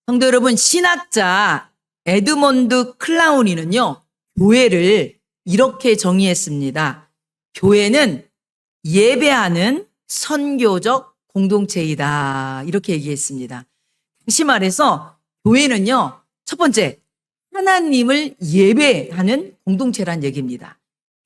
성도 여러분, 신학자 에드먼드 클라우니는요, 교회를 이렇게 정의했습니다. 교회는 예배하는 선교적 공동체이다. 이렇게 얘기했습니다. 다시 말해서 교회는요, 첫 번째, 하나님을 예배하는 공동체란 얘기입니다.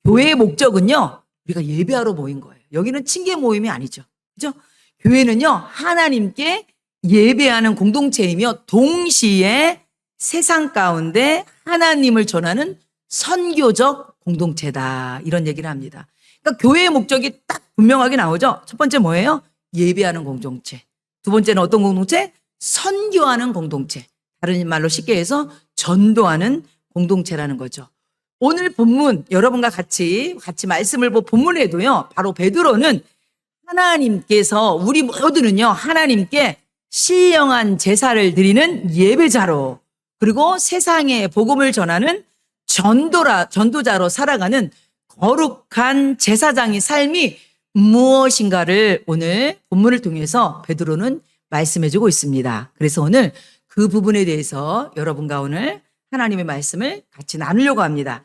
교회의 목적은요, 우리가 예배하러 모인 거예요. 여기는 칭계 모임이 아니죠. 그죠? 교회는요, 하나님께 예배하는 공동체이며 동시에 세상 가운데 하나님을 전하는 선교적 공동체다. 이런 얘기를 합니다. 그러니까 교회의 목적이 딱 분명하게 나오죠. 첫 번째 뭐예요? 예배하는 공동체. 두 번째는 어떤 공동체? 선교하는 공동체. 다른 말로 쉽게 해서 전도하는 공동체라는 거죠. 오늘 본문 여러분과 같이 말씀을 본 본문에도요. 바로 베드로는 하나님께서 우리 모두는요. 하나님께 신령한 제사를 드리는 예배자로 그리고 세상에 복음을 전하는 전도자로 살아가는 거룩한 제사장의 삶이 무엇인가를 오늘 본문을 통해서 베드로는 말씀해주고 있습니다. 그래서 오늘 그 부분에 대해서 여러분과 오늘 하나님의 말씀을 같이 나누려고 합니다.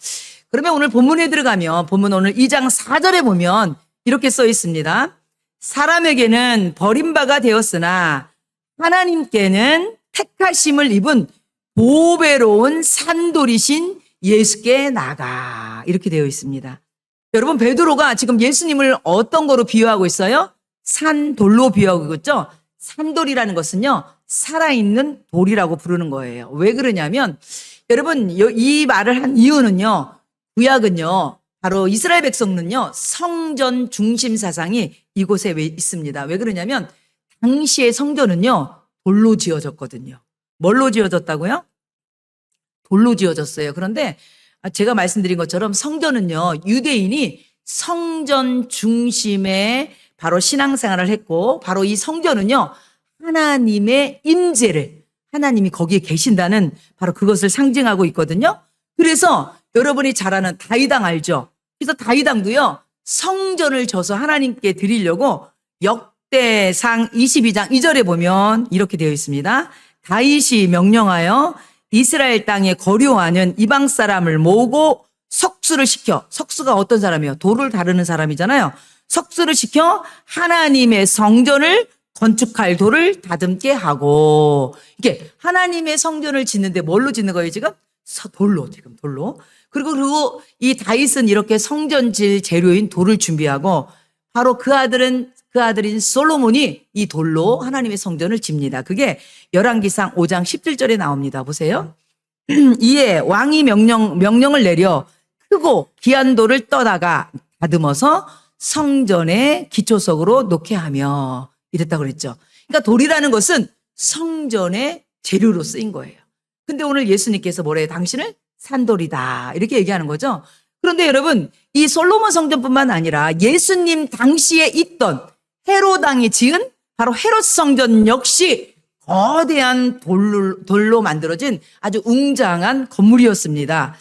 그러면 오늘 본문에 들어가면 본문 오늘 2장 4절에 보면 이렇게 써 있습니다. 사람에게는 버림바가 되었으나 하나님께는 택하심을 입은 보배로운 산돌이신 예수께 나가 이렇게 되어 있습니다. 여러분 베드로가 지금 예수님을 어떤 거로 비유하고 있어요? 산돌로 비유하고 있죠. 산돌이라는 것은요 살아있는 돌이라고 부르는 거예요. 왜 그러냐면 여러분 이 말을 한 이유는요 구약은요 바로 이스라엘 백성은요 성전 중심 사상이 이곳에 있습니다. 왜 그러냐면 당시의 성전은요 돌로 지어졌거든요. 뭘로 지어졌다고요? 돌로 지어졌어요. 그런데 제가 말씀드린 것처럼 성전은요 유대인이 성전 중심에 바로 신앙생활을 했고 바로 이 성전은요 하나님의 임재를 하나님이 거기에 계신다는 바로 그것을 상징하고 있거든요. 그래서 여러분이 잘 아는 다윗왕 알죠? 그래서 다윗왕도요 성전을 져서 하나님께 드리려고 역대상 22장 2절에 보면 이렇게 되어 있습니다. 다윗이 명령하여 이스라엘 땅에 거류하는 이방 사람을 모으고 석수를 시켜 석수가 어떤 사람이에요? 돌을 다루는 사람이잖아요. 석수를 시켜 하나님의 성전을 건축할 돌을 다듬게 하고 이게 하나님의 성전을 짓는데 뭘로 짓는 거예요 지금? 돌로 지금 돌로. 그리고 이 다윗은 이렇게 성전질 재료인 돌을 준비하고 바로 그 아들인 솔로몬이 이 돌로 하나님의 성전을 집니다. 그게 열왕기상 5장 17절에 나옵니다. 보세요. 이에 왕이 명령을 내려 크고 귀한 돌을 떠다가 다듬어서 성전의 기초석으로 놓게 하며 이랬다고 그랬죠. 그러니까 돌이라는 것은 성전의 재료로 쓰인 거예요. 근데 오늘 예수님께서 뭐래요? 당신을 산돌이다 이렇게 얘기하는 거죠. 그런데 여러분 이 솔로몬 성전뿐만 아니라 예수님 당시에 있던 헤롯 왕이 지은 바로 헤롯 성전 역시 거대한 돌로 만들어진 아주 웅장한 건물이었습니다.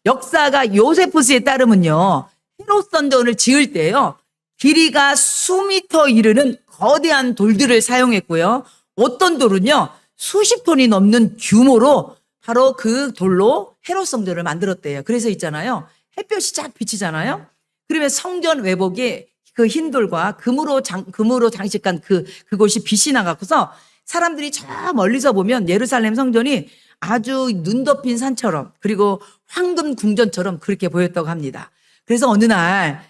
역사가 요세푸스에 따르면요 헤롯 성전을 지을 때요 길이가 수미터 이르는 거대한 돌들을 사용했고요 어떤 돌은요 수십 톤이 넘는 규모로 바로 그 돌로 헤롯 성전을 만들었대요. 그래서 있잖아요 햇볕이 쫙 비치잖아요. 그러면 성전 외복에 그 흰 돌과 금으로 장식한 그곳이 빛이 나갖고서 사람들이 저 멀리서 보면 예루살렘 성전이 아주 눈 덮인 산처럼 그리고 황금 궁전처럼 그렇게 보였다고 합니다. 그래서 어느 날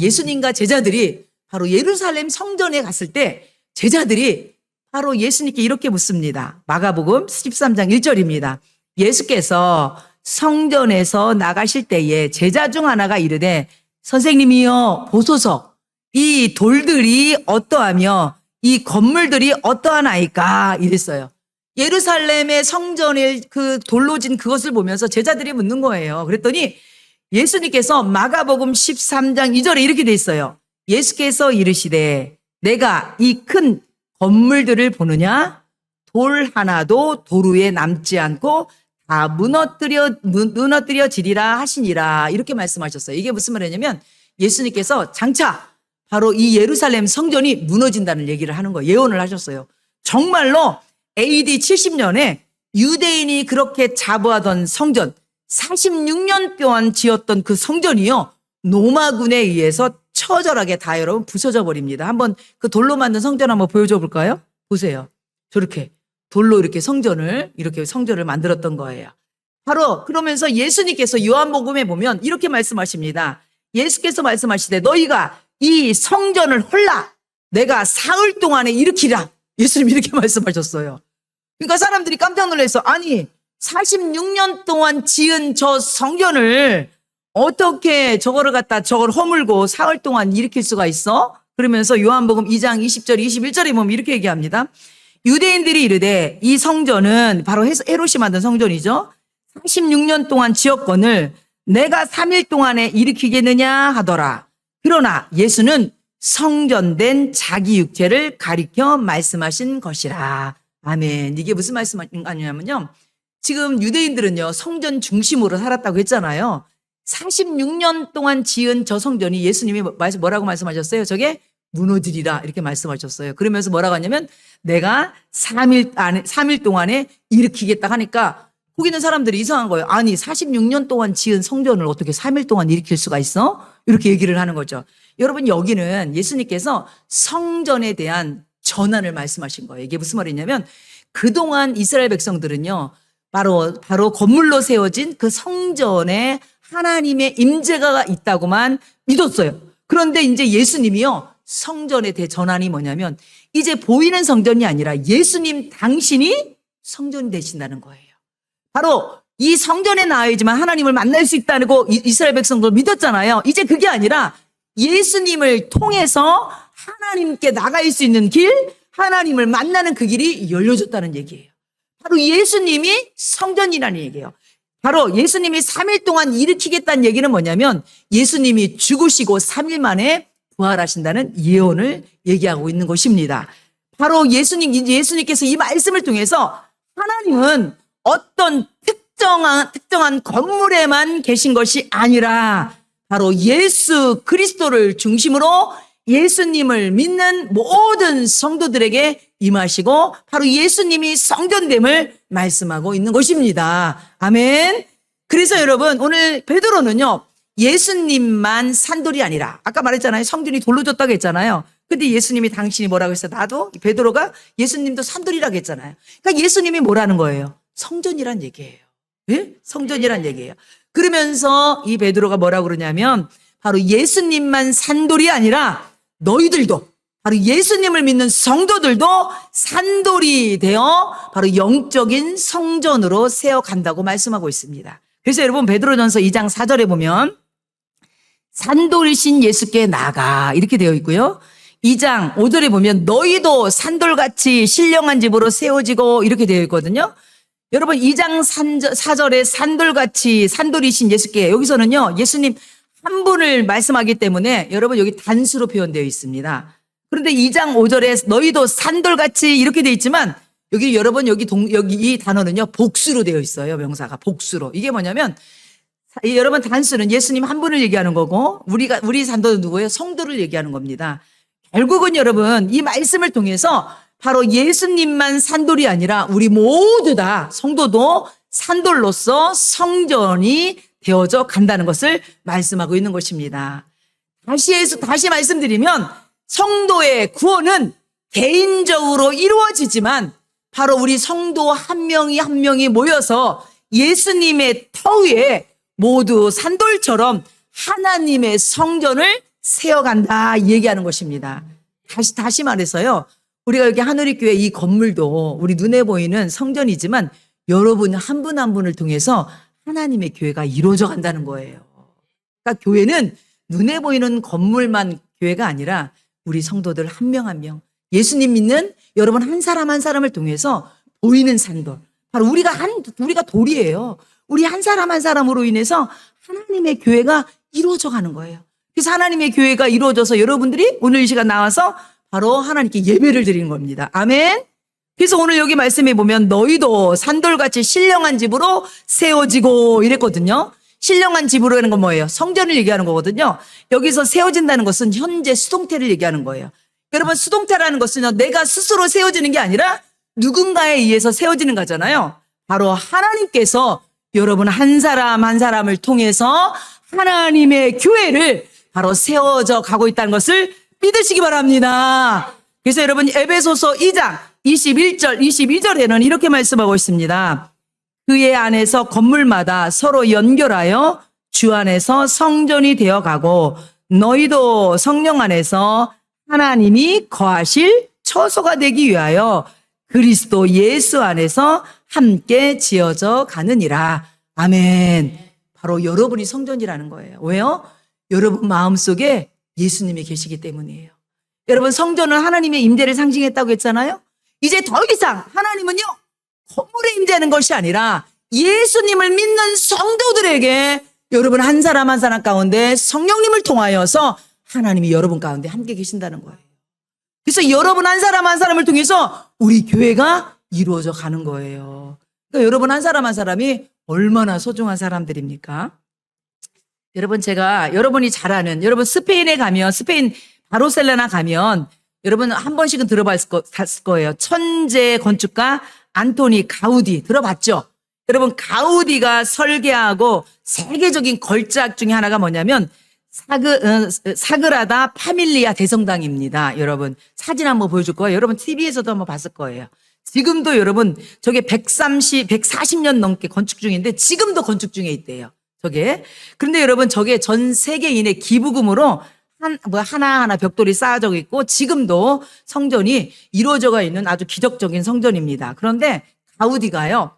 예수님과 제자들이 바로 예루살렘 성전에 갔을 때 제자들이 바로 예수님께 이렇게 묻습니다. 마가복음 13장 1절입니다. 예수께서 성전에서 나가실 때에 제자 중 하나가 이르되 선생님이여 보소서 이 돌들이 어떠하며 이 건물들이 어떠하나이까 이랬어요. 예루살렘의 성전의 그 돌로 진 그것을 보면서 제자들이 묻는 거예요. 그랬더니 예수님께서 마가복음 13장 2절에 이렇게 돼 있어요. 예수께서 이르시되 내가 이 큰 건물들을 보느냐 돌 하나도 돌 위에 남지 않고 다 무너뜨려지리라 하시니라 이렇게 말씀하셨어요. 이게 무슨 말이냐면 예수님께서 장차 바로 이 예루살렘 성전이 무너진다는 얘기를 하는 거예요. 예언을 하셨어요. 정말로 AD 70년에 유대인이 그렇게 자부하던 성전, 46년 동안 지었던 그 성전이요, 로마군에 의해서 처절하게 다 여러분 부서져 버립니다. 한번 그 돌로 만든 성전 한번 보여줘 볼까요? 보세요. 저렇게 돌로 이렇게 성전을 만들었던 거예요. 바로 그러면서 예수님께서 요한복음에 보면 이렇게 말씀하십니다. 예수께서 말씀하시되 너희가 이 성전을 헐라 내가 사흘 동안에 일으키라. 예수님이 이렇게 말씀하셨어요. 그러니까 사람들이 깜짝 놀라서 아니 46년 동안 지은 저 성전을 어떻게 저걸 허물고 사흘 동안 일으킬 수가 있어? 그러면서 요한복음 2장 20절 21절에 보면 이렇게 얘기합니다. 유대인들이 이르되 이 성전은 바로 헤롯이 만든 성전이죠. 46년 동안 지었건을 내가 3일 동안에 일으키겠느냐 하더라. 그러나 예수는 성전된 자기 육체를 가리켜 말씀하신 것이라. 아멘. 이게 무슨 말씀이냐면요. 지금 유대인들은요, 성전 중심으로 살았다고 했잖아요. 46년 동안 지은 저 성전이 예수님이 뭐라고 말씀하셨어요? 저게 무너지리라 이렇게 말씀하셨어요. 그러면서 뭐라고 하냐면 내가 3일 동안에 일으키겠다 하니까 거기 있는 사람들이 이상한 거예요. 아니 46년 동안 지은 성전을 어떻게 3일 동안 일으킬 수가 있어? 이렇게 얘기를 하는 거죠. 여러분 여기는 예수님께서 성전에 대한 전환을 말씀하신 거예요. 이게 무슨 말이냐면 그동안 이스라엘 백성들은요. 바로 건물로 세워진 그 성전에 하나님의 임재가 있다고만 믿었어요. 그런데 이제 예수님이요. 성전에 대한 전환이 뭐냐면 이제 보이는 성전이 아니라 예수님 당신이 성전이 되신다는 거예요. 바로 이 성전에 나와야지만 하나님을 만날 수 있다는 거 이스라엘 백성들 믿었잖아요. 이제 그게 아니라 예수님을 통해서 하나님께 나갈 수 있는 길, 하나님을 만나는 그 길이 열려졌다는 얘기예요. 바로 예수님이 성전이라는 얘기예요. 바로 예수님이 3일 동안 일으키겠다는 얘기는 뭐냐면 예수님이 죽으시고 3일 만에 부활하신다는 예언을 얘기하고 있는 것입니다. 바로 예수님께서 이 말씀을 통해서 하나님은 어떤 특정한 건물에만 계신 것이 아니라 바로 예수 그리스도를 중심으로 예수님을 믿는 모든 성도들에게 임하시고 바로 예수님이 성전됨을 말씀하고 있는 것입니다. 아멘. 그래서 여러분 오늘 베드로는요. 예수님만 산돌이 아니라 아까 말했잖아요. 성전이 돌로 졌다고 했잖아요. 근데 예수님이 당신이 뭐라고 했어요? 나도 베드로가 예수님도 산돌이라고 했잖아요. 그러니까 예수님이 뭐라는 거예요? 성전이란 얘기예요. 예? 성전이란 얘기예요. 그러면서 이 베드로가 뭐라고 그러냐면 바로 예수님만 산돌이 아니라 너희들도 바로 예수님을 믿는 성도들도 산돌이 되어 바로 영적인 성전으로 세워간다고 말씀하고 있습니다. 그래서 여러분 베드로전서 2장 4절에 보면 산돌이신 예수께 나아가 이렇게 되어 있고요. 2장 5절에 보면 너희도 산돌같이 신령한 집으로 세워지고 이렇게 되어 있거든요. 여러분 2장 4절에 산돌같이 산돌이신 예수께 여기서는요. 예수님 한 분을 말씀하기 때문에 여러분 여기 단수로 표현되어 있습니다. 그런데 2장 5절에 너희도 산돌같이 이렇게 되어 있지만 여기 여러분 여기 이 단어는요. 복수로 되어 있어요. 명사가 복수로. 이게 뭐냐면 여러분 단수는 예수님 한 분을 얘기하는 거고 우리 산도는 누구예요? 성도를 얘기하는 겁니다. 결국은 여러분 이 말씀을 통해서 바로 예수님만 산돌이 아니라 우리 모두 다 성도도 산돌로서 성전이 되어져 간다는 것을 말씀하고 있는 것입니다. 다시 말씀드리면 성도의 구원은 개인적으로 이루어지지만 바로 우리 성도 한 명이 한 명이 모여서 예수님의 터 위에 모두 산돌처럼 하나님의 성전을 세워간다 얘기하는 것입니다. 다시 말해서요. 우리가 여기 하늘의교회 이 건물도 우리 눈에 보이는 성전이지만 여러분 한 분 한 분을 통해서 하나님의 교회가 이루어져 간다는 거예요. 그러니까 교회는 눈에 보이는 건물만 교회가 아니라 우리 성도들 한 명 한 명, 예수님 믿는 여러분 한 사람 한 사람을 통해서 보이는 산돌. 바로 우리가 돌이에요. 우리 한 사람 한 사람으로 인해서 하나님의 교회가 이루어져 가는 거예요. 그래서 하나님의 교회가 이루어져서 여러분들이 오늘 이 시간 나와서 바로 하나님께 예배를 드리는 겁니다. 아멘. 그래서 오늘 여기 말씀해 보면 너희도 산돌같이 신령한 집으로 세워지고 이랬거든요. 신령한 집으로 하는 건 뭐예요? 성전을 얘기하는 거거든요. 여기서 세워진다는 것은 현재 수동태를 얘기하는 거예요. 여러분 수동태라는 것은 내가 스스로 세워지는 게 아니라 누군가에 의해서 세워지는 거잖아요. 바로 하나님께서 여러분 한 사람 한 사람을 통해서 하나님의 교회를 바로 세워져 가고 있다는 것을 믿으시기 바랍니다. 그래서 여러분 에베소서 2장 21절 22절에는 이렇게 말씀하고 있습니다. 그의 안에서 건물마다 서로 연결하여 주 안에서 성전이 되어가고 너희도 성령 안에서 하나님이 거하실 처소가 되기 위하여 그리스도 예수 안에서 함께 지어져 가느니라. 아멘. 바로 여러분이 성전이라는 거예요. 왜요? 여러분 마음속에 예수님이 계시기 때문이에요. 여러분 성전은 하나님의 임재를 상징했다고 했잖아요. 이제 더 이상 하나님은요 건물에 임재하는 것이 아니라 예수님을 믿는 성도들에게 여러분 한 사람 한 사람 가운데 성령님을 통하여서 하나님이 여러분 가운데 함께 계신다는 거예요. 그래서 여러분 한 사람 한 사람을 통해서 우리 교회가 이루어져 가는 거예요. 그러니까 여러분 한 사람 한 사람이 얼마나 소중한 사람들입니까? 여러분 제가 여러분이 잘 아는 여러분 스페인에 가면 스페인 바르셀로나 가면 여러분 한 번씩은 들어봤을 거예요. 천재 건축가 안토니 가우디 들어봤죠? 여러분 가우디가 설계하고 세계적인 걸작 중에 하나가 뭐냐면 사그라다 파밀리아 대성당입니다. 여러분 사진 한번 보여줄 거예요. 여러분 TV에서도 한번 봤을 거예요. 지금도 여러분 저게 140년 넘게 건축 중인데 지금도 건축 중에 있대요. 저게. 그런데 여러분 저게 전 세계인의 기부금으로 하나하나 벽돌이 쌓아져 있고 지금도 성전이 이루어져가 있는 아주 기적적인 성전입니다. 그런데 가우디가요.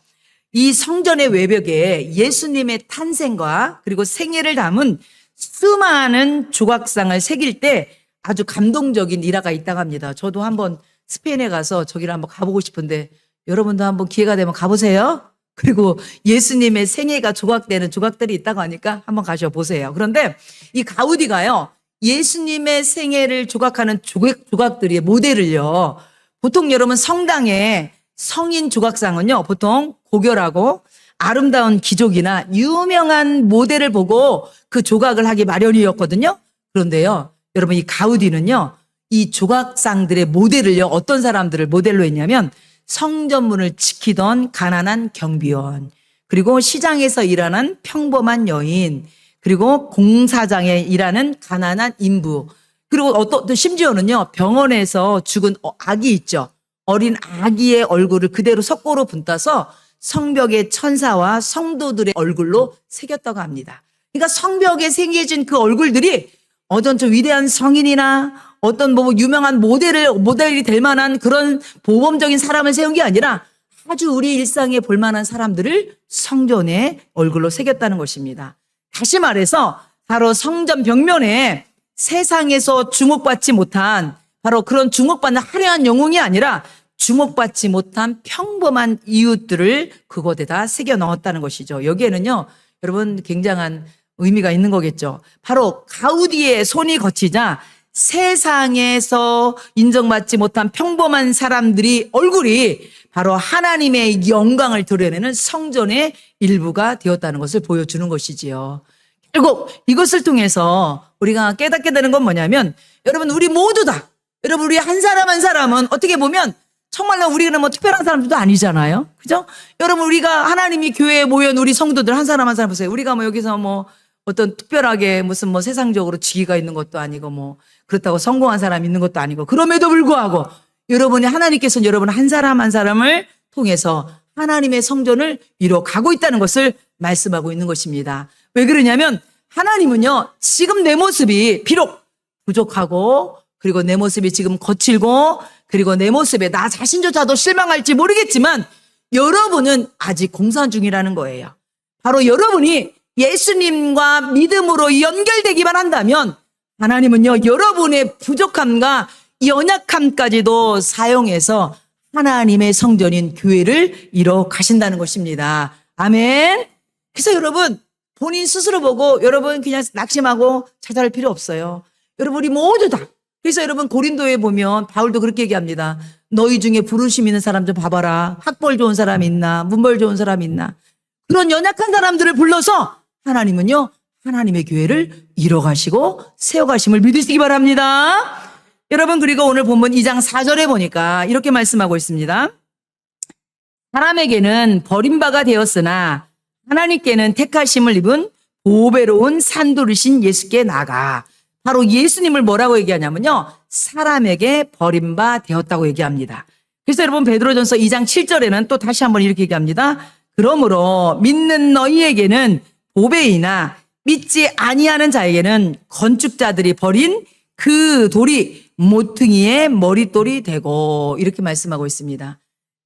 이 성전의 외벽에 예수님의 탄생과 그리고 생애를 담은 수많은 조각상을 새길 때 아주 감동적인 일화가 있다고 합니다. 저도 한번 스페인에 가서 저기를 한번 가보고 싶은데 여러분도 한번 기회가 되면 가보세요. 그리고 예수님의 생애가 조각되는 조각들이 있다고 하니까 한번 가셔보세요. 그런데 이 가우디가요. 예수님의 생애를 조각하는 조각들의 모델을요. 보통 여러분 성당에 성인 조각상은요. 보통 고결하고 아름다운 기족이나 유명한 모델을 보고 그 조각을 하기 마련이었거든요. 그런데요. 여러분 이 가우디는요. 이 조각상들의 모델을요. 어떤 사람들을 모델로 했냐면 성전문을 지키던 가난한 경비원, 그리고 시장에서 일하는 평범한 여인, 그리고 공사장에 일하는 가난한 인부, 그리고 심지어는요 병원에서 죽은 아기 있죠. 어린 아기의 얼굴을 그대로 석고로 분따서 성벽에 천사와 성도들의 얼굴로 새겼다고 합니다. 그러니까 성벽에 새겨진 그 얼굴들이 어떤 좀 위대한 성인이나 어떤 뭐 유명한 모델이 될 만한 그런 모범적인 사람을 세운 게 아니라 아주 우리 일상에 볼 만한 사람들을 성전에 얼굴로 새겼다는 것입니다. 다시 말해서 바로 성전 벽면에 세상에서 주목받지 못한 바로 그런 주목받는 화려한 영웅이 아니라 주목받지 못한 평범한 이웃들을 그곳에다 새겨 넣었다는 것이죠. 여기에는요, 여러분 굉장한 의미가 있는 거겠죠. 바로 가우디의 손이 거치자 세상에서 인정받지 못한 평범한 사람들이 얼굴이 바로 하나님의 영광을 드러내는 성전의 일부가 되었다는 것을 보여주는 것이지요. 결국 이것을 통해서 우리가 깨닫게 되는 건 뭐냐면 여러분 우리 모두 다 여러분 우리 한 사람 한 사람은 어떻게 보면 정말로 우리는 뭐 특별한 사람들도 아니잖아요. 그죠? 여러분 우리가 하나님이 교회에 모여온 우리 성도들 한 사람 한 사람 보세요. 우리가 뭐 여기서 뭐 어떤 특별하게 무슨 뭐 세상적으로 직위가 있는 것도 아니고 뭐 그렇다고 성공한 사람이 있는 것도 아니고 그럼에도 불구하고 여러분이 하나님께서는 여러분 한 사람 한 사람을 통해서 하나님의 성전을 이뤄가고 있다는 것을 말씀하고 있는 것입니다. 왜 그러냐면 하나님은요 지금 내 모습이 비록 부족하고 그리고 내 모습이 지금 거칠고 그리고 내 모습에 나 자신조차도 실망할지 모르겠지만 여러분은 아직 공산 중이라는 거예요. 바로 여러분이 예수님과 믿음으로 연결되기만 한다면 하나님은요 여러분의 부족함과 연약함까지도 사용해서 하나님의 성전인 교회를 이뤄 가신다는 것입니다. 아멘. 그래서 여러분 본인 스스로 보고 여러분 그냥 낙심하고 찾아갈 필요 없어요. 여러분 우리 모두 다. 그래서 여러분 고린도에 보면 바울도 그렇게 얘기합니다. 너희 중에 부르심 있는 사람 좀 봐봐라. 학벌 좋은 사람이 있나 문벌 좋은 사람이 있나. 그런 연약한 사람들을 불러서 하나님은요 하나님의 교회를 이뤄가시고 세워가심을 믿으시기 바랍니다. 여러분 그리고 오늘 본문 2장 4절에 보니까 이렇게 말씀하고 있습니다. 사람에게는 버림바가 되었으나 하나님께는 택하심을 입은 보배로운 산돌이신 예수께 나가. 바로 예수님을 뭐라고 얘기하냐면요, 사람에게 버림바 되었다고 얘기합니다. 그래서 여러분 베드로전서 2장 7절에는 또 다시 한번 이렇게 얘기합니다. 그러므로 믿는 너희에게는 보배이나 믿지 아니하는 자에게는 건축자들이 버린 그 돌이 모퉁이의 머릿돌이 되고, 이렇게 말씀하고 있습니다.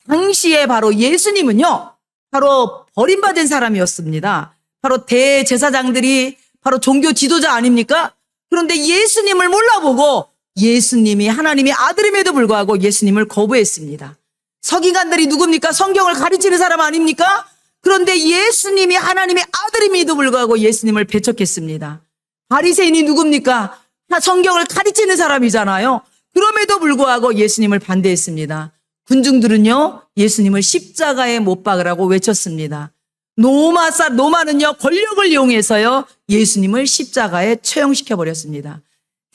당시에 바로 예수님은요, 바로 버림받은 사람이었습니다. 바로 대제사장들이 바로 종교 지도자 아닙니까? 그런데 예수님을 몰라보고 예수님이 하나님의 아들임에도 불구하고 예수님을 거부했습니다. 서기관들이 누굽니까? 성경을 가르치는 사람 아닙니까? 그런데 예수님이 하나님의 아들임에도 불구하고 예수님을 배척했습니다. 바리새인이 누굽니까? 성경을 가르치는 사람이잖아요. 그럼에도 불구하고 예수님을 반대했습니다. 군중들은요, 예수님을 십자가에 못 박으라고 외쳤습니다. 로마는요, 권력을 이용해서요, 예수님을 십자가에 처형시켜 버렸습니다.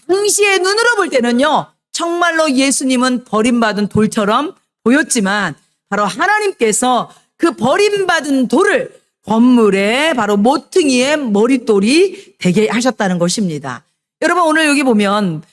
당시에 눈으로 볼 때는요, 정말로 예수님은 버림받은 돌처럼 보였지만, 바로 하나님께서 그 버림받은 돌을 건물의 바로 모퉁이의 머릿돌이 되게 하셨다는 것입니다. 여러분, 오늘 여기 보면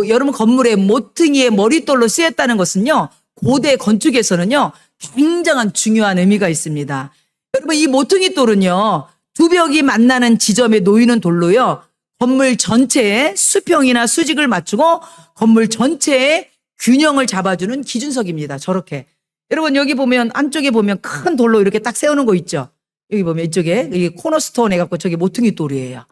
여러분 건물의 모퉁이의 머릿돌로 쓰였다는 것은요, 고대 건축에서는요, 굉장한 중요한 의미가 있습니다. 여러분, 이 모퉁이 돌은요, 두 벽이 만나는 지점에 놓이는 돌로요, 건물 전체에 수평이나 수직을 맞추고 건물 전체에 균형을 잡아주는 기준석입니다. 저렇게. 여러분, 여기 보면, 안쪽에 보면 큰 돌로 이렇게 딱 세우는 거 있죠? 여기 보면 이쪽에, 이게 코너스톤 해갖고 저게 모퉁이 돌이에요.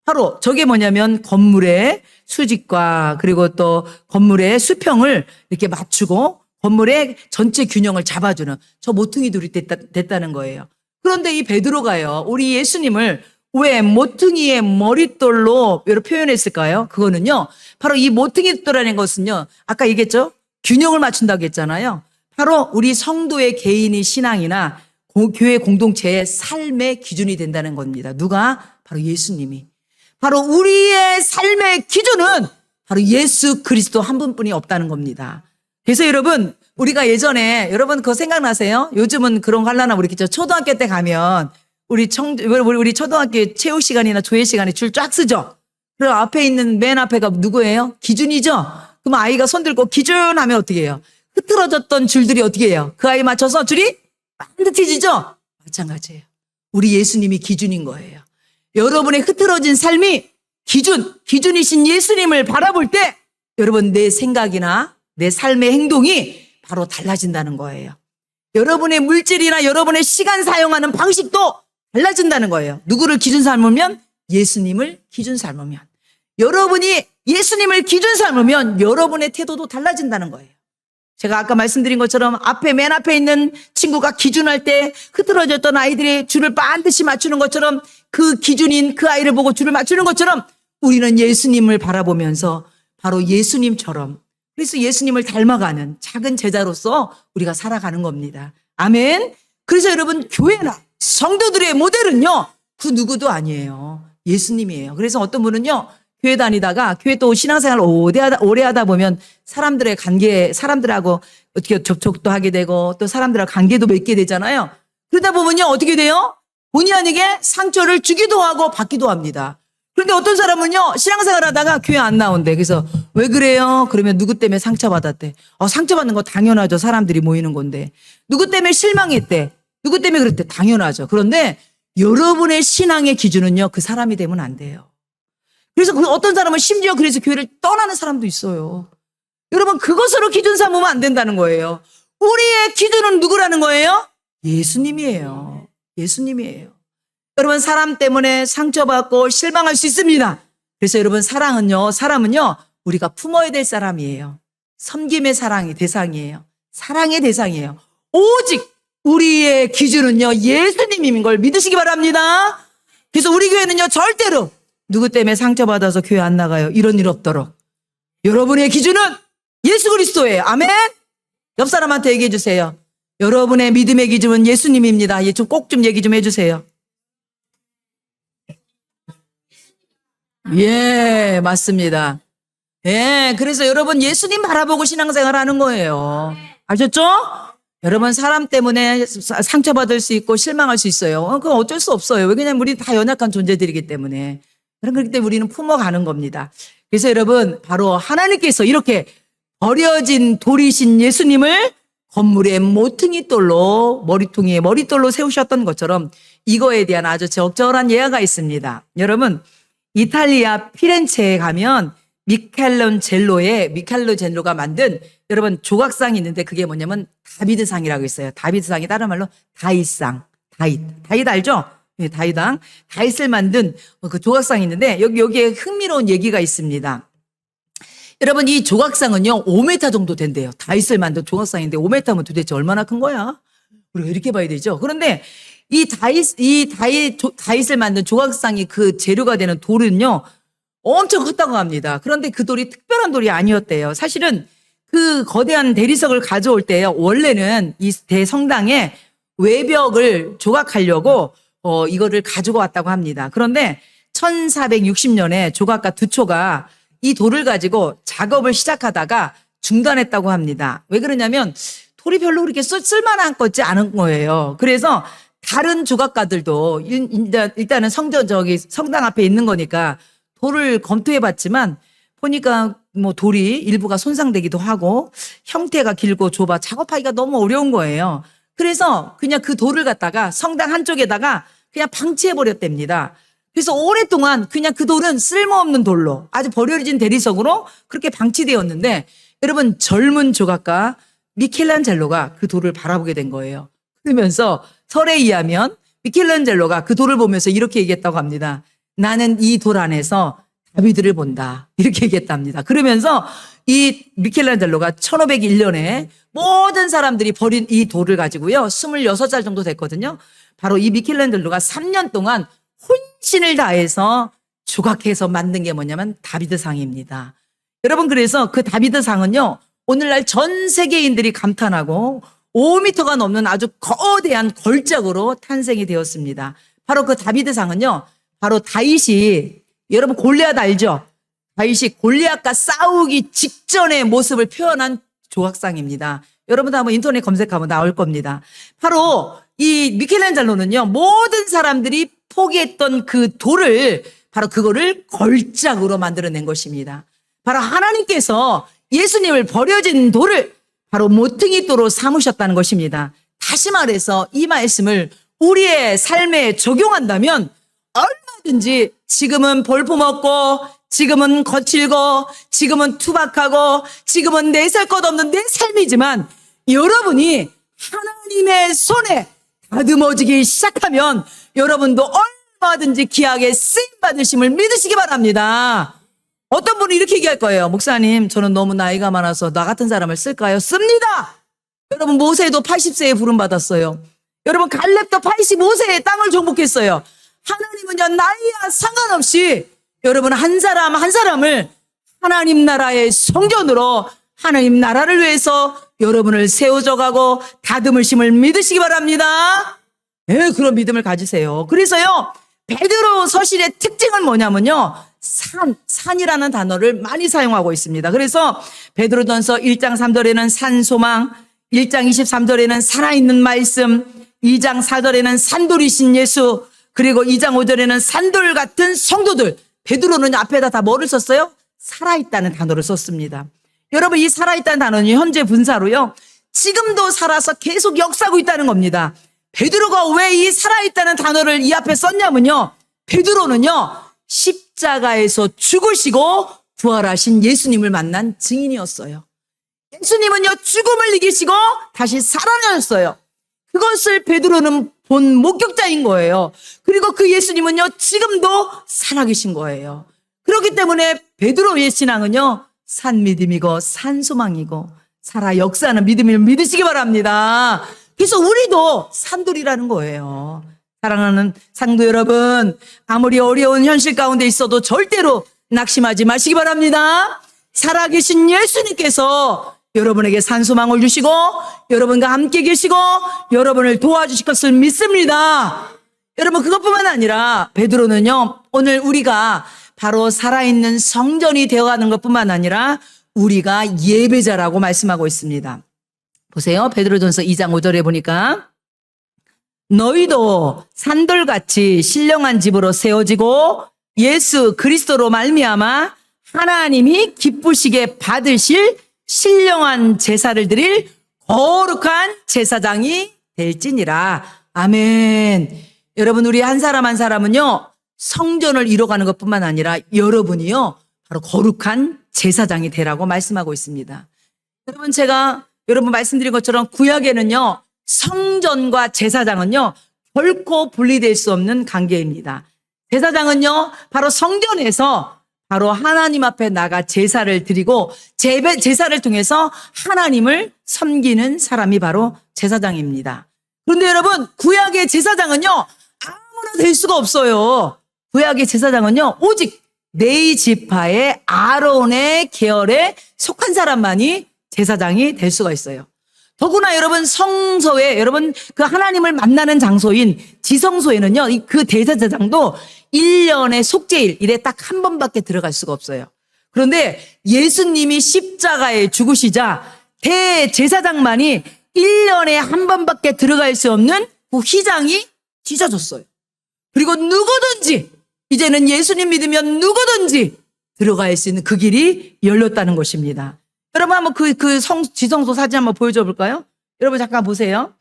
바로 저게 뭐냐면 건물의 수직과 그리고 또 건물의 수평을 이렇게 맞추고 건물의 전체 균형을 잡아주는 저 모퉁이 돌이 됐다는 거예요. 그런데 이 베드로가요, 우리 예수님을 왜 모퉁이의 머릿돌로 이렇게 표현했을까요? 그거는요, 바로 이 모퉁이 돌이라는 것은요, 아까 얘기했죠? 균형을 맞춘다고 했잖아요. 바로 우리 성도의 개인의 신앙이나 교회 공동체의 삶의 기준이 된다는 겁니다. 누가? 바로 예수님이. 바로 우리의 삶의 기준은 바로 예수 그리스도 한 분뿐이 없다는 겁니다. 그래서 여러분, 우리가 예전에, 여러분 그거 생각나세요? 요즘은 그런 거 하려나 모르겠죠. 초등학교 때 가면 우리 초등학교 체육 시간이나 조회 시간에 줄 쫙 쓰죠. 그리고 앞에 있는 맨 앞에가 누구예요? 기준이죠. 그럼 아이가 손 들고 기준 하면 어떻게 해요? 흐트러졌던 줄들이 어떻게 해요? 그 아이 맞춰서 줄이 반듯해지죠? 마찬가지예요. 우리 예수님이 기준인 거예요. 여러분의 흐트러진 삶이 기준이신 예수님을 바라볼 때 여러분 내 생각이나 내 삶의 행동이 바로 달라진다는 거예요. 여러분의 물질이나 여러분의 시간 사용하는 방식도 달라진다는 거예요. 누구를 기준 삼으면? 예수님을 기준 삼으면. 여러분이 예수님을 기준 삼으면 여러분의 태도도 달라진다는 거예요. 제가 아까 말씀드린 것처럼 맨 앞에 있는 친구가 기준할 때 흐트러졌던 아이들이 줄을 반드시 맞추는 것처럼 그 기준인 그 아이를 보고 줄을 맞추는 것처럼 우리는 예수님을 바라보면서 바로 예수님처럼, 그래서 예수님을 닮아가는 작은 제자로서 우리가 살아가는 겁니다. 아멘. 그래서 여러분, 교회나 성도들의 모델은요, 그 누구도 아니에요. 예수님이에요. 그래서 어떤 분은요, 교회 다니다가 교회 또 신앙생활 오래 하다 보면 사람들하고 어떻게 접촉도 하게 되고 또 사람들하고 관계도 맺게 되잖아요. 그러다 보면요, 어떻게 돼요? 본의 아니게 상처를 주기도 하고 받기도 합니다. 그런데 어떤 사람은요, 신앙생활 하다가 교회 안 나온대. 그래서 왜 그래요? 그러면 누구 때문에 상처받았대. 상처받는 거 당연하죠. 사람들이 모이는 건데. 누구 때문에 실망했대. 누구 때문에 그랬대. 당연하죠. 그런데 여러분의 신앙의 기준은요, 그 사람이 되면 안 돼요. 그래서 어떤 사람은 심지어 그래서 교회를 떠나는 사람도 있어요. 여러분, 그것으로 기준 삼으면 안 된다는 거예요. 우리의 기준은 누구라는 거예요? 예수님이에요. 예수님이에요. 여러분, 사람 때문에 상처받고 실망할 수 있습니다. 그래서 여러분, 사람은요, 우리가 품어야 될 사람이에요. 섬김의 대상이에요. 사랑의 대상이에요. 오직 우리의 기준은요, 예수님인 걸 믿으시기 바랍니다. 그래서 우리 교회는요, 절대로 누구 때문에 상처받아서 교회 안 나가요. 이런 일 없도록. 여러분의 기준은 예수 그리스도예요. 아멘. 옆 사람한테 얘기해 주세요. 여러분의 믿음의 기준은 예수님입니다. 꼭 좀 얘기 좀 해주세요. 예, 맞습니다. 예, 그래서 여러분 예수님 바라보고 신앙생활 하는 거예요. 아셨죠? 여러분 사람 때문에 상처받을 수 있고 실망할 수 있어요. 그건 어쩔 수 없어요. 왜냐하면 우리 다 연약한 존재들이기 때문에. 그렇기 때문에 우리는 품어가는 겁니다. 그래서 여러분 바로 하나님께서 이렇게 버려진 돌이신 예수님을 건물의 모퉁이 돌로 머리통에 머릿돌로 세우셨던 것처럼 이거에 대한 아주 적절한 예화가 있습니다. 여러분 이탈리아 피렌체에 가면 미켈란젤로가 만든 여러분 조각상이 있는데 그게 뭐냐면 다비드상이라고 있어요. 다비드상이 다른 말로 다윗상. 다윗 알죠? 네, 다윗을 만든 그 조각상이 있는데 여기에 흥미로운 얘기가 있습니다. 여러분 이 조각상은요 5m 정도 된대요. 다윗을 만든 조각상인데 5m면 도대체 얼마나 큰 거야? 우리가 이렇게 봐야 되죠. 그런데 이 다윗을 만든 조각상이 그 재료가 되는 돌은요 엄청 컸다고 합니다. 그런데 그 돌이 특별한 돌이 아니었대요. 사실은 그 거대한 대리석을 가져올 때요 원래는 이 대성당의 외벽을 조각하려고 이거를 가지고 왔다고 합니다. 그런데 1460년에 조각가 두초가 이 돌을 가지고 작업을 시작하다가 중단했다고 합니다. 왜 그러냐면 돌이 별로 그렇게 쓸만한 것지 않은 거예요. 그래서 다른 조각가들도 일단은 성당 앞에 있는 거니까 돌을 검토해 봤지만 보니까 뭐 돌이 일부가 손상되기도 하고 형태가 길고 좁아 작업하기가 너무 어려운 거예요. 그래서 그냥 그 돌을 갖다가 성당 한쪽에다가 그냥 방치해 버렸답니다. 그래서 오랫동안 그냥 그 돌은 쓸모없는 돌로 아주 버려진 대리석으로 그렇게 방치되었는데 여러분 젊은 조각가 미켈란젤로가 그 돌을 바라보게 된 거예요. 그러면서 설에 의하면 미켈란젤로가 그 돌을 보면서 이렇게 얘기했다고 합니다. 나는 이 돌 안에서 다비드를 본다. 이렇게 얘기했답니다. 그러면서 이 미켈란젤로가 1501년에 모든 사람들이 버린 이 돌을 가지고요. 26살 정도 됐거든요. 바로 이 미켈란젤로가 3년 동안 혼신을 다해서 조각해서 만든 게 뭐냐면 다비드상입니다. 여러분 그래서 그 다비드상은요. 오늘날 전 세계인들이 감탄하고 5m가 넘는 아주 거대한 걸작으로 탄생이 되었습니다. 바로 그 다비드상은요. 바로 다윗이 여러분 골리앗 알죠? 다윗이 골리앗과 싸우기 직전의 모습을 표현한 조각상입니다. 여러분도 한번 인터넷 검색하면 나올 겁니다. 바로 이 미켈란젤로는요. 모든 사람들이 포기했던 그 돌을 바로 그거를 걸작으로 만들어낸 것입니다. 바로 하나님께서 예수님을 버려진 돌을 바로 모퉁이 돌로 삼으셨다는 것입니다. 다시 말해서 이 말씀을 우리의 삶에 적용한다면 얼마든지 지금은 볼품없고 지금은 거칠고 지금은 투박하고 지금은 내살 것 없는 내 삶이지만 여러분이 하나님의 손에 다듬어지기 시작하면 여러분도 얼마든지 귀하게 쓰임받으심을 믿으시기 바랍니다. 어떤 분은 이렇게 얘기할 거예요. 목사님 저는 너무 나이가 많아서 나 같은 사람을 쓸까요? 씁니다. 여러분 모세도 80세에 부름받았어요. 여러분 갈렙도 85세에 땅을 정복했어요. 하나님은요 나이와 상관없이 여러분 한 사람 한 사람을 하나님 나라의 성전으로 하나님 나라를 위해서 여러분을 세워져가고 다듬으심을 믿으시기 바랍니다. 네, 그런 믿음을 가지세요. 그래서요 베드로 서신의 특징은 뭐냐면요 산이라는 단어를 많이 사용하고 있습니다. 그래서 베드로전서 1장 3절에는 산소망, 1장 23절에는 살아있는 말씀, 2장 4절에는 산돌이신 예수, 그리고 2장 5절에는 산돌 같은 성도들. 베드로는 앞에다 다 뭐를 썼어요? 살아있다는 단어를 썼습니다. 여러분 이 살아있다는 단어는 현재 분사로요. 지금도 살아서 계속 역사하고 있다는 겁니다. 베드로가 왜 이 살아있다는 단어를 이 앞에 썼냐면요. 베드로는요. 십자가에서 죽으시고 부활하신 예수님을 만난 증인이었어요. 예수님은요. 죽음을 이기시고 다시 살아나셨어요. 그것을 베드로는 본 목격자인 거예요. 그리고 그 예수님은요. 지금도 살아계신 거예요. 그렇기 때문에 베드로의 신앙은요. 산 믿음이고 산 소망이고 살아 역사하는 믿음을 믿으시기 바랍니다. 그래서 우리도 산돌이라는 거예요. 사랑하는 상도 여러분, 아무리 어려운 현실 가운데 있어도 절대로 낙심하지 마시기 바랍니다. 살아계신 예수님께서 여러분에게 산소망을 주시고 여러분과 함께 계시고 여러분을 도와주실 것을 믿습니다. 여러분 그것뿐만 아니라 베드로는요 오늘 우리가 바로 살아있는 성전이 되어가는 것뿐만 아니라 우리가 예배자라고 말씀하고 있습니다. 보세요. 베드로전서 2장 5절에 보니까 너희도 산돌같이 신령한 집으로 세워지고 예수 그리스도로 말미암아 하나님이 기쁘시게 받으실 신령한 제사를 드릴 거룩한 제사장이 될지니라. 아멘. 여러분, 우리 한 사람 한 사람은요, 성전을 이뤄가는 것뿐만 아니라 여러분이요, 바로 거룩한 제사장이 되라고 말씀하고 있습니다. 여러분, 제가 여러분 말씀드린 것처럼 구약에는요, 성전과 제사장은요, 결코 분리될 수 없는 관계입니다. 제사장은요, 바로 성전에서 바로 하나님 앞에 나가 제사를 드리고 제사를 통해서 하나님을 섬기는 사람이 바로 제사장입니다. 그런데 여러분, 구약의 제사장은요, 아무나 될 수가 없어요. 구약의 제사장은요, 오직 레위 지파의 아론의 계열에 속한 사람만이 제사장이 될 수가 있어요. 더구나 여러분, 성소에, 여러분 그 하나님을 만나는 장소인 지성소에는요, 그 대제사장도 1년의 속죄일 이래 딱 한 번밖에 들어갈 수가 없어요. 그런데 예수님이 십자가에 죽으시자 대제사장만이 1년에 한 번밖에 들어갈 수 없는 그 휘장이 찢어졌어요. 그리고 누구든지, 이제는 예수님 믿으면 누구든지 들어갈 수 있는 그 길이 열렸다는 것입니다. 여러분 한번 지성소 사진 한번 보여줘 볼까요? 여러분 잠깐 보세요.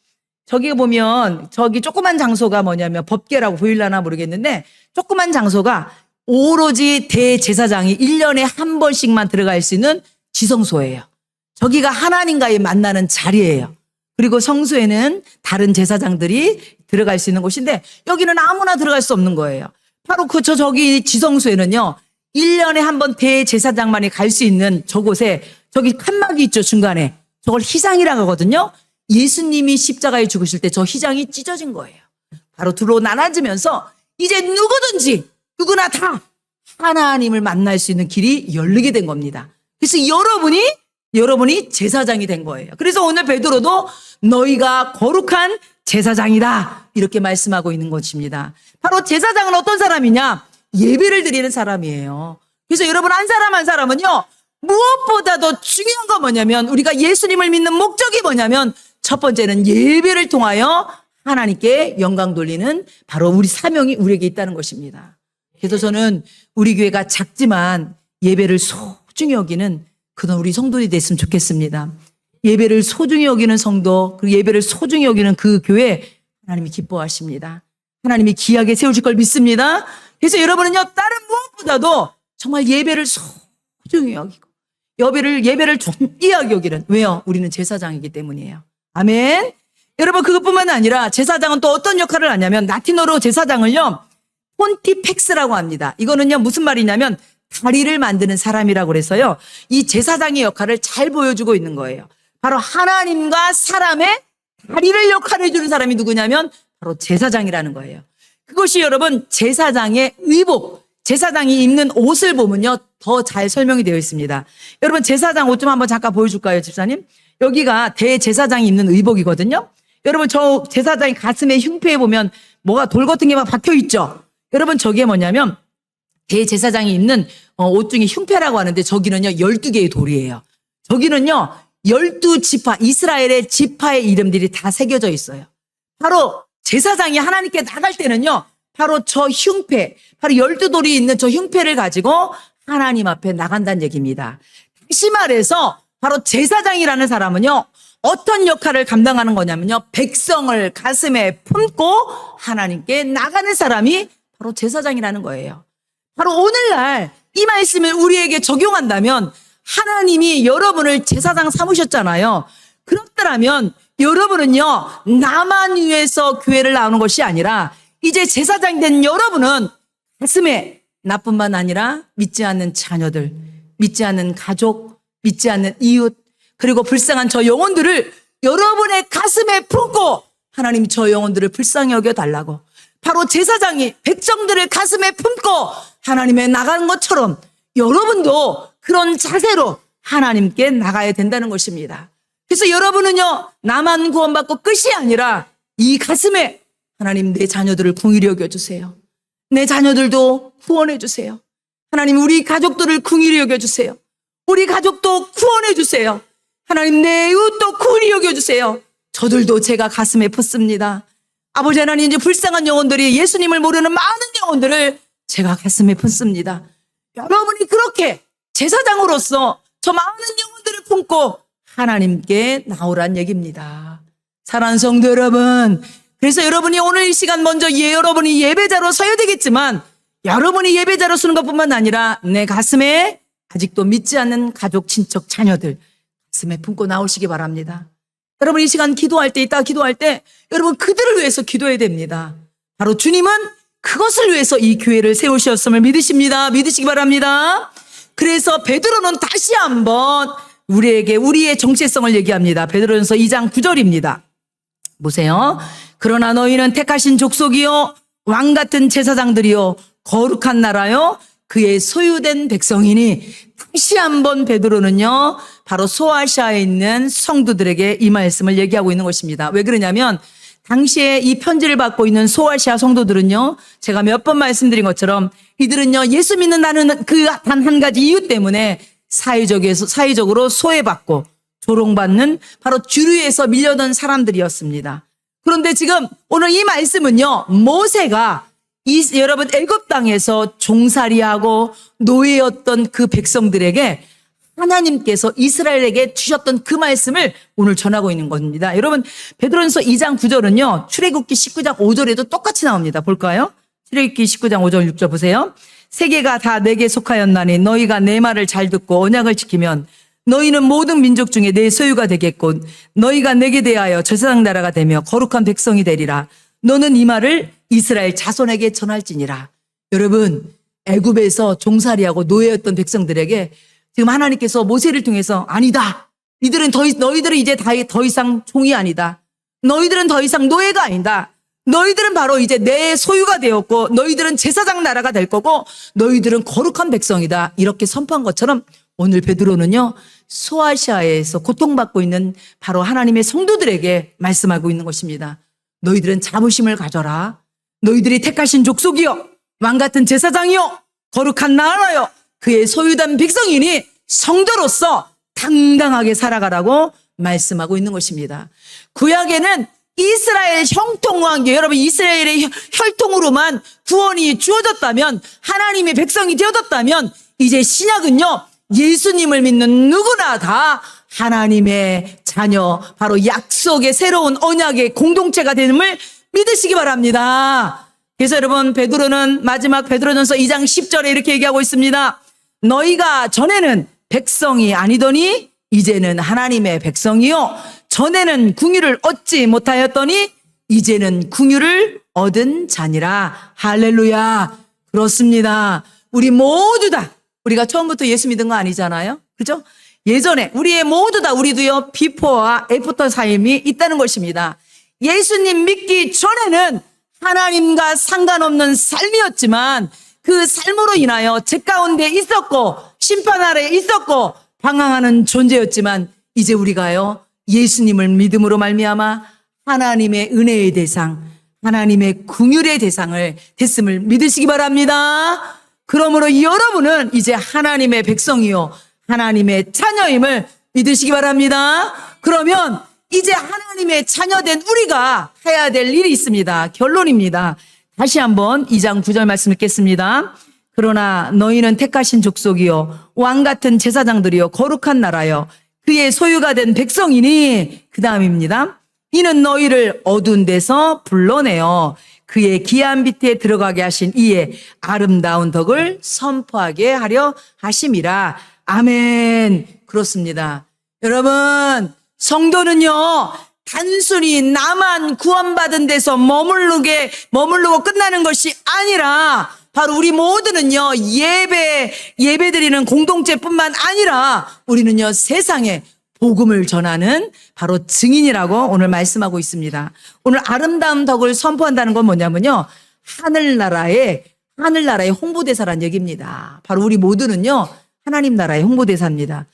저기 보면 저기 조그만 장소가 뭐냐면 법궤라고 보일라나 모르겠는데, 조그만 장소가 오로지 대제사장이 1년에 한 번씩만 들어갈 수 있는 지성소예요. 저기가 하나님과의 만나는 자리예요. 그리고 성소에는 다른 제사장들이 들어갈 수 있는 곳인데, 여기는 아무나 들어갈 수 없는 거예요. 바로 저기 지성소에는요, 1년에 한 번 대제사장만이 갈 수 있는 저곳에 저기 칸막이 있죠, 중간에. 저걸 휘장이라고 하거든요. 예수님이 십자가에 죽으실 때 저 휘장이 찢어진 거예요. 바로 두로 나눠지면서 이제 누구든지 누구나 다 하나님을 만날 수 있는 길이 열리게 된 겁니다. 그래서 여러분이 제사장이 된 거예요. 그래서 오늘 베드로도 너희가 거룩한 제사장이다, 이렇게 말씀하고 있는 것입니다. 바로 제사장은 어떤 사람이냐? 예배를 드리는 사람이에요. 그래서 여러분 한 사람 한 사람은요, 무엇보다도 중요한 건 뭐냐면, 우리가 예수님을 믿는 목적이 뭐냐면, 첫 번째는 예배를 통하여 하나님께 영광 돌리는 바로 우리 사명이 우리에게 있다는 것입니다. 그래서 저는 우리 교회가 작지만 예배를 소중히 여기는 그런 우리 성도들이 됐으면 좋겠습니다. 예배를 소중히 여기는 성도, 그리고 예배를 소중히 여기는 그 교회, 하나님이 기뻐하십니다. 하나님이 귀하게 세우실 걸 믿습니다. 그래서 여러분은요, 다른 무엇보다도 정말 예배를 소중히 여기고 예배를 존귀하게 여기는, 왜요? 우리는 제사장이기 때문이에요. 아멘. 여러분, 그것뿐만 아니라 제사장은 또 어떤 역할을 하냐면, 라틴어로 제사장을요, 폰티펙스라고 합니다. 이거는요, 무슨 말이냐면 다리를 만드는 사람이라고 그래서요, 이 제사장의 역할을 잘 보여주고 있는 거예요. 바로 하나님과 사람의 다리를 역할을 해주는 사람이 누구냐면 바로 제사장이라는 거예요. 그것이 여러분 제사장의 의복, 제사장이 입는 옷을 보면요, 더 잘 설명이 되어 있습니다. 여러분 제사장 옷 좀 한번 잠깐 보여줄까요, 집사님? 여기가 대제사장이 입는 의복이거든요. 여러분 저 제사장이 가슴에 흉패에 보면 뭐가 돌 같은 게 막 박혀 있죠. 여러분 저게 뭐냐면 대제사장이 입는 옷 중에 흉패라고 하는데, 저기는요 12개의 돌이에요. 저기는요 12지파, 이스라엘의 지파의 이름들이 다 새겨져 있어요. 바로 제사장이 하나님께 나갈 때는요, 바로 저 흉패, 바로 12돌이 있는 저 흉패를 가지고 하나님 앞에 나간다는 얘기입니다. 다시 말해서 바로 제사장이라는 사람은요, 어떤 역할을 감당하는 거냐면요, 백성을 가슴에 품고 하나님께 나가는 사람이 바로 제사장이라는 거예요. 바로 오늘날 이 말씀을 우리에게 적용한다면, 하나님이 여러분을 제사장 삼으셨잖아요. 그렇다면 여러분은요, 나만 위해서 교회를 나오는 것이 아니라 이제 제사장이 된 여러분은 가슴에 나뿐만 아니라 믿지 않는 자녀들, 믿지 않는 가족, 믿지 않는 이웃, 그리고 불쌍한 저 영혼들을 여러분의 가슴에 품고 하나님 저 영혼들을 불쌍히 여겨달라고, 바로 제사장이 백성들을 가슴에 품고 하나님의 나가는 것처럼 여러분도 그런 자세로 하나님께 나가야 된다는 것입니다. 그래서 여러분은요, 나만 구원받고 끝이 아니라 이 가슴에 하나님 내 자녀들을 긍휼히 여겨주세요. 내 자녀들도 구원해 주세요. 하나님 우리 가족들을 긍휼히 여겨주세요. 우리 가족도 구원해 주세요. 하나님 내 이웃도 긍휼히 여겨주세요. 저들도 제가 가슴에 품습니다. 아버지 하나님, 이제 불쌍한 영혼들이 예수님을 모르는 많은 영혼들을 제가 가슴에 품습니다. 여러분이 그렇게 제사장으로서 저 많은 영혼들을 품고 하나님께 나오란 얘기입니다. 사랑하는 성도 여러분, 그래서 여러분이 오늘 이 시간 먼저 여러분이 예배자로 서야 되겠지만, 여러분이 예배자로 서는 것뿐만 아니라 내 가슴에 아직도 믿지 않는 가족, 친척, 자녀들 가슴에 품고 나오시기 바랍니다. 여러분 이 시간 기도할 때, 이따 기도할 때 여러분 그들을 위해서 기도해야 됩니다. 바로 주님은 그것을 위해서 이 교회를 세우셨음을 믿으십니다. 믿으시기 바랍니다. 그래서 베드로는 다시 한번 우리에게 우리의 정체성을 얘기합니다. 베드로전서 2장 9절입니다. 보세요. 그러나 너희는 택하신 족속이요 왕 같은 제사장들이요 거룩한 나라요 그의 소유된 백성이니, 다시 한번 베드로는요 바로 소아시아에 있는 성도들에게 이 말씀을 얘기하고 있는 것입니다. 왜 그러냐면 당시에 이 편지를 받고 있는 소아시아 성도들은요, 제가 몇 번 말씀드린 것처럼 이들은요 예수 믿는 나는 그 단 한 가지 이유 때문에 사회적으로 소외받고 조롱받는 바로 주류에서 밀려든 사람들이었습니다. 그런데 지금 오늘 이 말씀은요, 모세가 여러분 애굽 땅에서 종살이하고 노예였던 그 백성들에게 하나님께서 이스라엘에게 주셨던 그 말씀을 오늘 전하고 있는 겁니다. 여러분 베드로전서 2장 9절은요 출애굽기 19장 5절에도 똑같이 나옵니다. 볼까요? 출애굽기 19장 5절 6절 보세요. 세계가 다 내게 속하였나니 너희가 내 말을 잘 듣고 언약을 지키면 너희는 모든 민족 중에 내 소유가 되겠고 너희가 내게 대하여 제사장 나라가 되며 거룩한 백성이 되리라. 너는 이 말을 이스라엘 자손에게 전할지니라. 여러분 애굽에서 종살이하고 노예였던 백성들에게 지금 하나님께서 모세를 통해서 아니다. 너희들은 이제 더 이상 종이 아니다. 너희들은 더 이상 노예가 아니다. 너희들은 바로 이제 내 소유가 되었고 너희들은 제사장 나라가 될 거고 너희들은 거룩한 백성이다. 이렇게 선포한 것처럼 오늘 베드로는요 소아시아에서 고통받고 있는 바로 하나님의 성도들에게 말씀하고 있는 것입니다. 너희들은 자부심을 가져라. 너희들이 택하신 족속이요 왕같은 제사장이요 거룩한 나라요 그의 소유된 백성이니 성도로서 당당하게 살아가라고 말씀하고 있는 것입니다. 구약에는 이스라엘 형통왕, 여러분 이스라엘의 혈통으로만 구원이 주어졌다면, 하나님의 백성이 되어졌다면, 이제 신약은요 예수님을 믿는 누구나 다 하나님의 자녀, 바로 약속의 새로운 언약의 공동체가 되는을 믿으시기 바랍니다. 그래서 여러분 베드로는 마지막 베드로전서 2장 10절에 이렇게 얘기하고 있습니다. 너희가 전에는 백성이 아니더니 이제는 하나님의 백성이요 전에는 궁유를 얻지 못하였더니 이제는 궁유를 얻은 자니라. 할렐루야. 그렇습니다. 우리 모두 다 우리가 처음부터 예수 믿은 거 아니잖아요. 그죠? 예전에 우리도요 비포와 애프터 삶이 있다는 것입니다. 예수님 믿기 전에는 하나님과 상관없는 삶이었지만 그 삶으로 인하여 죄 가운데 있었고 심판 아래에 있었고 방황하는 존재였지만 이제 우리가요 예수님을 믿음으로 말미암아 하나님의 은혜의 대상, 하나님의 긍휼의 대상을 됐음을 믿으시기 바랍니다. 그러므로 여러분은 이제 하나님의 백성이요 하나님의 자녀임을 믿으시기 바랍니다. 그러면 이제 하나님의 자녀된 우리가 해야 될 일이 있습니다. 결론입니다. 다시 한번 2장 9절 말씀 읽겠습니다. 그러나 너희는 택하신 족속이요 왕 같은 제사장들이요 거룩한 나라요 그의 소유가 된 백성이니, 그 다음입니다. 이는 너희를 어두운 데서 불러내어 그의 기한 밑에 들어가게 하신 이의 아름다운 덕을 선포하게 하려 하심이라. 아멘. 그렇습니다. 여러분, 성도는요 단순히 나만 구원받은 데서 머무르고 끝나는 것이 아니라 바로 우리 모두는요 예배 드리는 공동체뿐만 아니라 우리는요 세상에 복음을 전하는 바로 증인이라고 오늘 말씀하고 있습니다. 오늘 아름다운 덕을 선포한다는 건 뭐냐면요 하늘나라의 홍보대사란 얘기입니다. 바로 우리 모두는요 하나님 나라의 홍보대사입니다.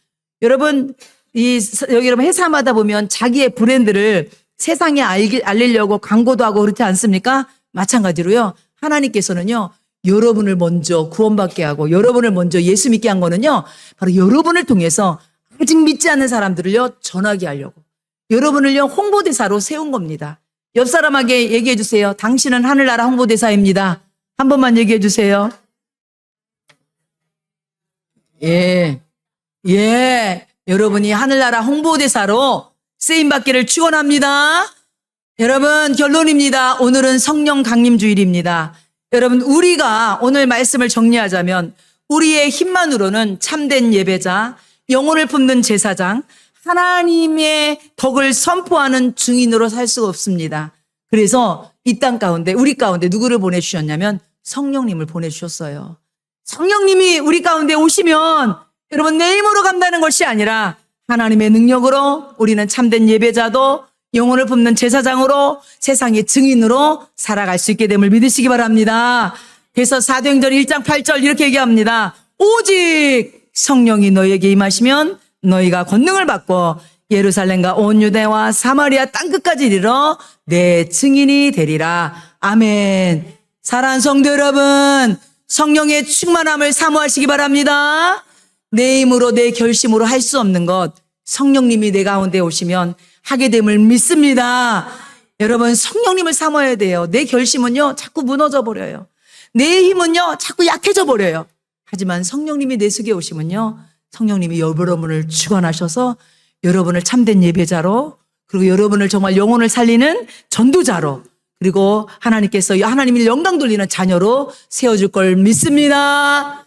여러분 여러분 회사마다 보면 자기의 브랜드를 세상에 알리려고 광고도 하고 그렇지 않습니까? 마찬가지로요 하나님께서는요 여러분을 먼저 구원받게 하고 여러분을 먼저 예수 믿게 한 거는요 바로 여러분을 통해서 아직 믿지 않는 사람들을요, 전하게 하려고. 여러분을요, 홍보대사로 세운 겁니다. 옆 사람에게 얘기해 주세요. 당신은 하늘나라 홍보대사입니다. 한 번만 얘기해 주세요. 예. 예. 여러분이 하늘나라 홍보대사로 쓰임받기를 축원합니다. 여러분, 결론입니다. 오늘은 성령 강림 주일입니다. 여러분, 우리가 오늘 말씀을 정리하자면 우리의 힘만으로는 참된 예배자, 영혼을 품는 제사장, 하나님의 덕을 선포하는 증인으로 살 수가 없습니다. 그래서 이 땅 가운데, 우리 가운데 누구를 보내주셨냐면 성령님을 보내주셨어요. 성령님이 우리 가운데 오시면 여러분 내 힘으로 간다는 것이 아니라 하나님의 능력으로 우리는 참된 예배자도 영혼을 품는 제사장으로 세상의 증인으로 살아갈 수 있게 됨을 믿으시기 바랍니다. 그래서 사도행전 1장 8절 이렇게 얘기합니다. 오직 성령이 너희에게 임하시면 너희가 권능을 받고 예루살렘과 온 유대와 사마리아 땅끝까지 이르러 내 증인이 되리라. 아멘. 사랑하는 성도 여러분, 성령의 충만함을 사모하시기 바랍니다. 내 힘으로 내 결심으로 할 수 없는 것 성령님이 내 가운데 오시면 하게 됨을 믿습니다. 여러분, 성령님을 사모해야 돼요. 내 결심은요 자꾸 무너져 버려요. 내 힘은요 자꾸 약해져 버려요. 하지만 성령님이 내 속에 오시면요, 성령님이 여러분을 주관하셔서 여러분을 참된 예배자로, 그리고 여러분을 정말 영혼을 살리는 전도자로, 그리고 하나님께서 하나님을 영광 돌리는 자녀로 세워줄 걸 믿습니다.